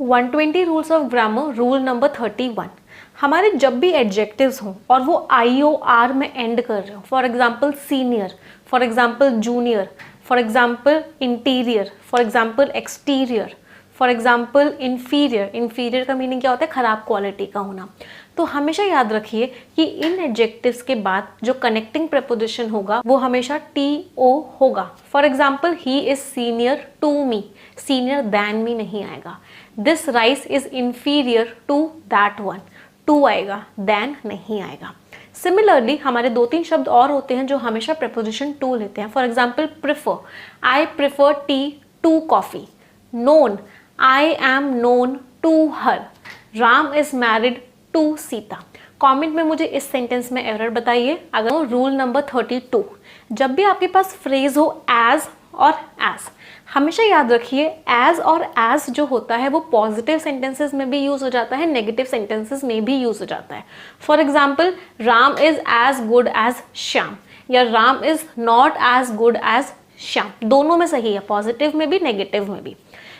120 rules of grammar rule number 31। हमारे जब भी एडजेक्टिव्स हों और वो आई ओ आर में एंड कर रहे हो, for example senior, for example junior, for example interior, for example exterior, for example inferior. Inferior का मीनिंग क्या होता है? खराब क्वालिटी का होना। तो हमेशा याद रखिए कि इन एडजेक्टिव्स के बाद जो कनेक्टिंग प्रपोजिशन होगा वो हमेशा टी ओ होगा। For example he is senior to me, senior than me नहीं आएगा। This rice is inferior to that one, to आएगा, दैन नहीं आएगा। सिमिलरली हमारे 2-3 शब्द और होते हैं जो हमेशा प्रपोजिशन टू लेते हैं। For example prefer, I prefer tea to coffee. Known, I am known to her. Ram is married to Sita. Comment में मुझे इस सेंटेंस में एरर बताइए। अगर रूल नंबर 32, जब भी आपके पास फ्रेज हो एज और एज, हमेशा याद रखिए एज और एज जो होता है वो पॉजिटिव सेंटेंसेस में भी यूज हो जाता है, नेगेटिव सेंटेंसेस में भी यूज हो जाता है। For example Ram is as good as Shyam, या Ram is not as good as Shyam. दोनों में सही है, पॉजिटिव में भी नेगेटिव में भी।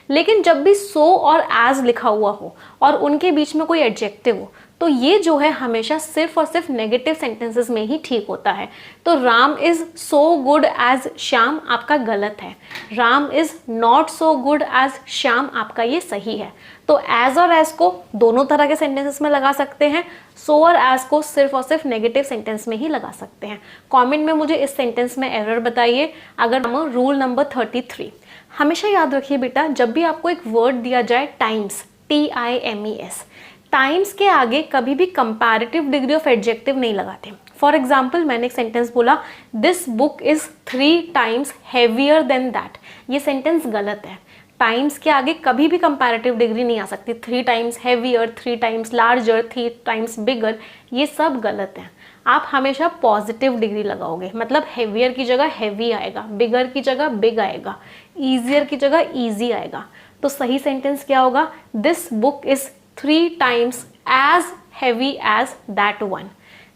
लेकिन जब भी सो और एज लिखा हुआ हो और उनके बीच में कोई एडजेक्टिव हो तो ये जो है हमेशा सिर्फ और सिर्फ नेगेटिव सेंटेंसेस में ही ठीक होता है। तो Ram is so good as Shyam आपका गलत है, Ram is not so good as Shyam आपका ये सही है। तो एज और एज को दोनों तरह के सेंटेंसेस में लगा सकते हैं, सो और एज को सिर्फ और सिर्फ नेगेटिव सेंटेंस में ही लगा सकते हैं। कमेंट में मुझे इस सेंटेंस में एरर बताइए। अगर रूल नंबर 33, हमेशा याद रखिए बेटा, जब भी आपको एक वर्ड दिया जाए टाइम्स, TIMES, टाइम्स के आगे कभी भी कंपैरेटिव डिग्री ऑफ एडजेक्टिव नहीं लगाते। फॉर एग्जाम्पल मैंने एक सेंटेंस बोला this book is 3 times heavier than that, ये सेंटेंस गलत है। टाइम्स के आगे कभी भी कंपैरेटिव डिग्री नहीं आ सकती। 3 times heavier, 3 times larger, 3 times बिगर, ये सब गलत है। आप हमेशा पॉजिटिव डिग्री लगाओगे, मतलब हेवियर की जगह हेवी आएगा, बिगर की जगह बिग आएगा, ईजियर की जगह ईजी आएगा। तो सही सेंटेंस क्या होगा? This book is 3 times as heavy as that one.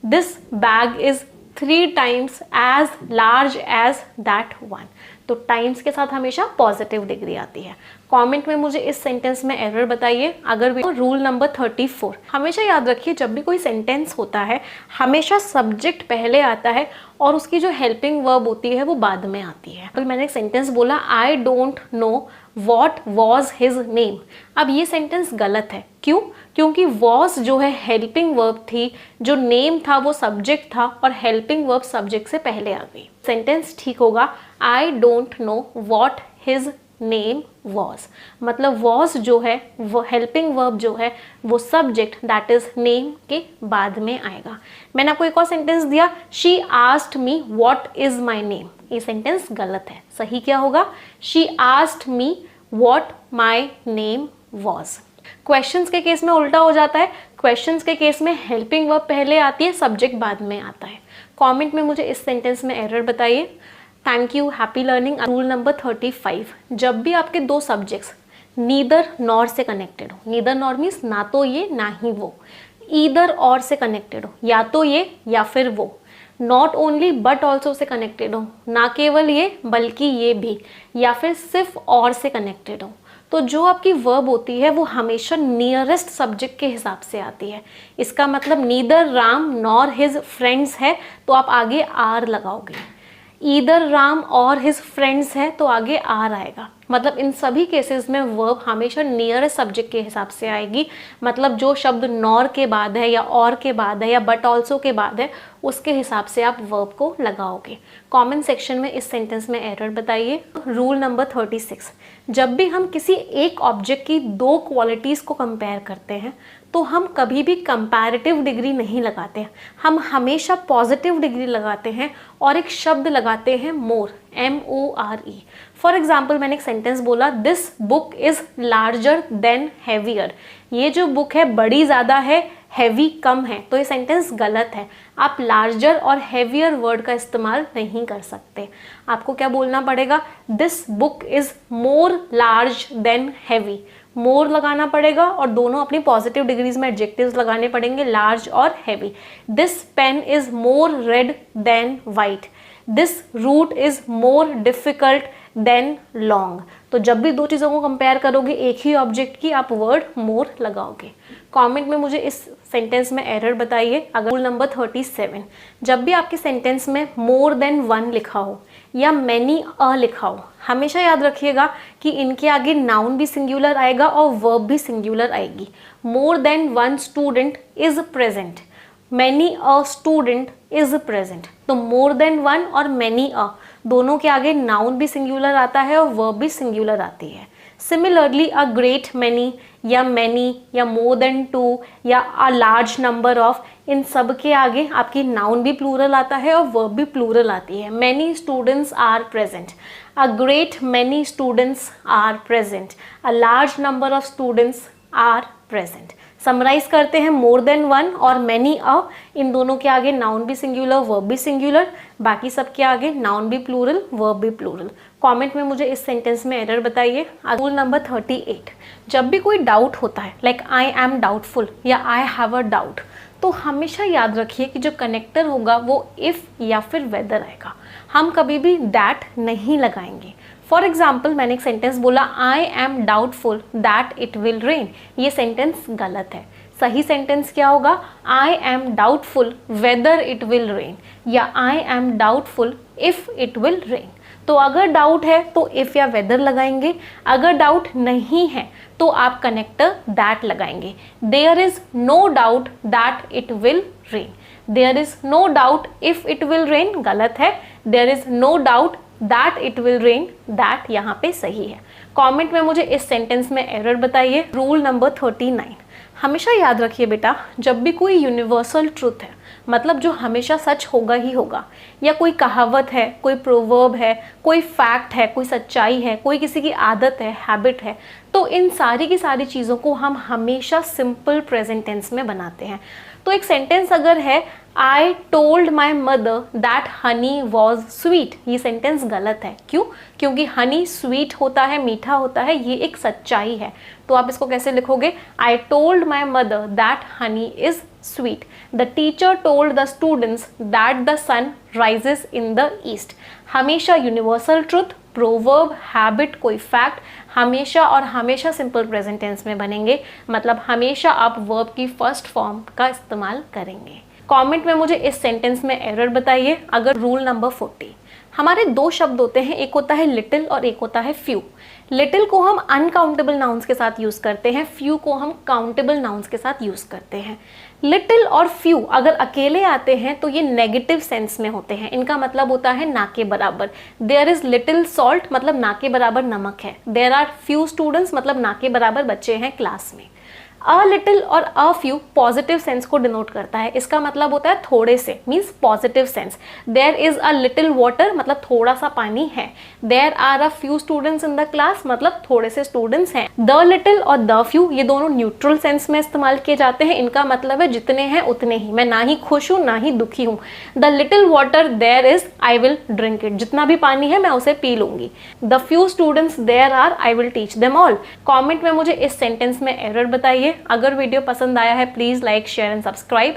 This bag is 3 times as large as that one. तो टाइम्स के साथ हमेशा पॉजिटिव डिग्री आती है। कमेंट में मुझे इस सेंटेंस में एरर बताइए। अगर भी रूल नंबर 34, हमेशा याद रखिए जब भी कोई सेंटेंस होता है हमेशा सब्जेक्ट पहले आता है और उसकी जो हेल्पिंग वर्ब होती है वो बाद में आती है। तो मैंने एक सेंटेंस बोला I don't know what was his name. अब ये सेंटेंस गलत है। क्यों? क्योंकि वॉज जो है हेल्पिंग वर्ब थी, जो नेम था वो सब्जेक्ट था और हेल्पिंग वर्ब सब्जेक्ट से पहले आ गई। सेंटेंस ठीक होगा I don't know what his name was, मतलब वॉज जो है वो हेल्पिंग वर्ब जो है वो सब्जेक्ट दैट इज नेम के बाद में आएगा। मैंने आपको एक और सेंटेंस दिया she asked me what is my name, ये सेंटेंस गलत है। सही क्या होगा? She asked me what my name was. Questions के केस में उल्टा हो जाता है। क्वेश्चंस के केस में हेल्पिंग वर्ब पहले आती है, सब्जेक्ट बाद में आता है। कमेंट में मुझे इस सेंटेंस में एरर बताइए। Thank you, happy learning. Rule number 35, जब भी आपके 2 सब्जेक्ट्स नीदर नॉर से कनेक्टेड हो, नीदर नॉर मीन्स ना तो ये ना ही वो, ईदर और से कनेक्टेड हो, या तो ये या फिर वो, not only but also say connected हो, ना केवल ये बल्कि ये भी, या फिर सिर्फ और से कनेक्टेड हो, तो जो आपकी वर्ब होती है वो हमेशा नियरेस्ट सब्जेक्ट के हिसाब से आती है। इसका मतलब neither Ram nor his friends है तो आप आगे आर लगाओगे, ईदर राम और हिज फ्रेंड्स है तो आगे आर आएगा। मतलब इन सभी केसेस में वर्ब हमेशा नियरेस्ट सब्जेक्ट के हिसाब से आएगी। मतलब जो शब्द नॉर के बाद है या और के बाद है या बट ऑल्सो के बाद है उसके हिसाब से आप वर्ब को लगाओगे। कमेंट सेक्शन में इस सेंटेंस में एरर बताइए। रूल नंबर 36, जब भी हम किसी एक ऑब्जेक्ट की 2 क्वालिटीज़ को कंपेयर करते हैं तो हम कभी भी कंपैरेटिव डिग्री नहीं लगाते, हम हमेशा पॉजिटिव डिग्री लगाते हैं और एक शब्द लगाते हैं मोर, MORE। फॉर एग्जाम्पल मैंने एक सेंटेंस बोला this book is larger than heavier, ये जो बुक है बड़ी ज़्यादा है, हैवी कम है, तो ये सेंटेंस गलत है। आप लार्जर और हैवियर वर्ड का इस्तेमाल नहीं कर सकते। आपको क्या बोलना पड़ेगा? This book is more large than heavy, more लगाना पड़ेगा और दोनों अपनी पॉजिटिव डिग्रीज में एडजेक्टिव्स लगाने पड़ेंगे, लार्ज और heavy. This pen is more red than white, this route is more difficult than long. तो जब भी दो चीज़ों को कंपेयर करोगे एक ही ऑब्जेक्ट की, आप वर्ड मोर लगाओगे। कमेंट में मुझे इस सेंटेंस में एरर बताइए। अगर रूल नंबर 37, जब भी आपके सेंटेंस में मोर देन वन लिखा हो या मैनी अ लिखा हो, हमेशा याद रखिएगा कि इनके आगे नाउन भी सिंगुलर आएगा और वर्ब भी सिंगुलर आएगी। मोर than one student is present, many a student is present. तो मोर देन वन और मैनी अ दोनों के आगे नाउन भी सिंगुलर आता है और वर्ब भी सिंगुलर आती है। सिमिलरली अ ग्रेट मैनी या मोर देन टू या अ लार्ज नंबर ऑफ, इन सब के आगे आपकी नाउन भी प्लूरल आता है और वर्ब भी प्लूरल आती है। Many students are present, a great many students are present, a large number of students are present. Summarize करते हैं, मोर देन वन और मैनी अ, इन दोनों के आगे नाउन भी सिंगुलर वर्ब भी सिंगुलर, बाकी सब के आगे नाउन भी प्लूरल वर्ब भी प्लूरल। कमेंट में मुझे इस सेंटेंस में एरर बताइए। रूल नंबर 38, जब भी कोई डाउट होता है लाइक आई एम डाउटफुल या आई हैव अ डाउट, तो हमेशा याद रखिए कि जो कनेक्टर होगा वो इफ़ या फिर वेदर आएगा। हम कभी भी दैट नहीं लगाएंगे। फॉर एग्जाम्पल मैंने एक सेंटेंस बोला I am doubtful that it will rain, ये सेंटेंस गलत है। सही सेंटेंस क्या होगा, I am doubtful whether it will rain या I am doubtful if it will rain. तो अगर डाउट है तो इफ या वेदर लगाएंगे, अगर डाउट नहीं है तो आप कनेक्टर दैट लगाएंगे। There is no doubt that it will rain, there is no doubt if it will rain गलत है, there is no doubt that it will rain, that यहाँ पे सही है। कमेंट में मुझे इस सेंटेंस में एरर बताइए। रूल नंबर 39, हमेशा याद रखिए बेटा, जब भी कोई यूनिवर्सल ट्रुथ है, मतलब जो हमेशा सच होगा ही होगा, या कोई कहावत है, कोई प्रोवर्ब है, कोई फैक्ट है, कोई सच्चाई है, कोई किसी की आदत है, हैबिट है, तो इन सारी की सारी चीज़ों को हम हमेशा सिंपल प्रेजेंट टेंस में बनाते हैं। तो एक सेंटेंस अगर है आई told my mother that Honey was sweet, ये सेंटेंस गलत है। क्यों? क्योंकि हनी स्वीट होता है, मीठा होता है, ये एक सच्चाई है। तो आप इसको कैसे लिखोगे, I told my mother that honey is sweet, the teacher told the students that the sun rises in the east. हमेशा यूनिवर्सल ट्रुथ, प्रोवर्ब, हैबिट, कोई फैक्ट हमेशा और हमेशा सिंपल प्रेजेंट टेंस में बनेंगे, मतलब हमेशा आप वर्ब की फर्स्ट फॉर्म का इस्तेमाल करेंगे। कमेंट में मुझे इस सेंटेंस में एरर बताइए। अगर रूल नंबर 40, हमारे दो शब्द होते हैं, एक होता है लिटिल और एक होता है फ्यू। लिटिल को हम अनकाउंटेबल नाउन्स के साथ यूज करते हैं, फ्यू को हम काउंटेबल नाउन्स के साथ यूज करते हैं। लिटिल और फ्यू अगर अकेले आते हैं तो ये नेगेटिव सेंस में होते हैं, इनका मतलब होता है ना के बराबर। देयर इज लिटिल सॉल्ट मतलब ना के बराबर नमक है, देयर आर फ्यू स्टूडेंट्स मतलब ना के बराबर बच्चे हैं क्लास में। अ लिटिल और अ फ्यू पॉजिटिव सेंस को डिनोट करता है, इसका मतलब होता है थोड़े से, means positive sense. There is a little water मतलब थोड़ा सा पानी है, there are a few students in the class मतलब थोड़े से स्टूडेंट्स हैं। द लिटिल और द फ्यू ये दोनों न्यूट्रल सेंस में इस्तेमाल किए जाते हैं, इनका मतलब है जितने हैं उतने ही, मैं ना ही खुश हूँ ना ही दुखी हूँ। The little water there is I will drink it, जितना भी पानी है मैं उसे पी लूंगी। The few students there are I will teach them all. Comment में मुझे इस सेंटेंस में एरर बताइए। अगर वीडियो पसंद आया है please like share and subscribe.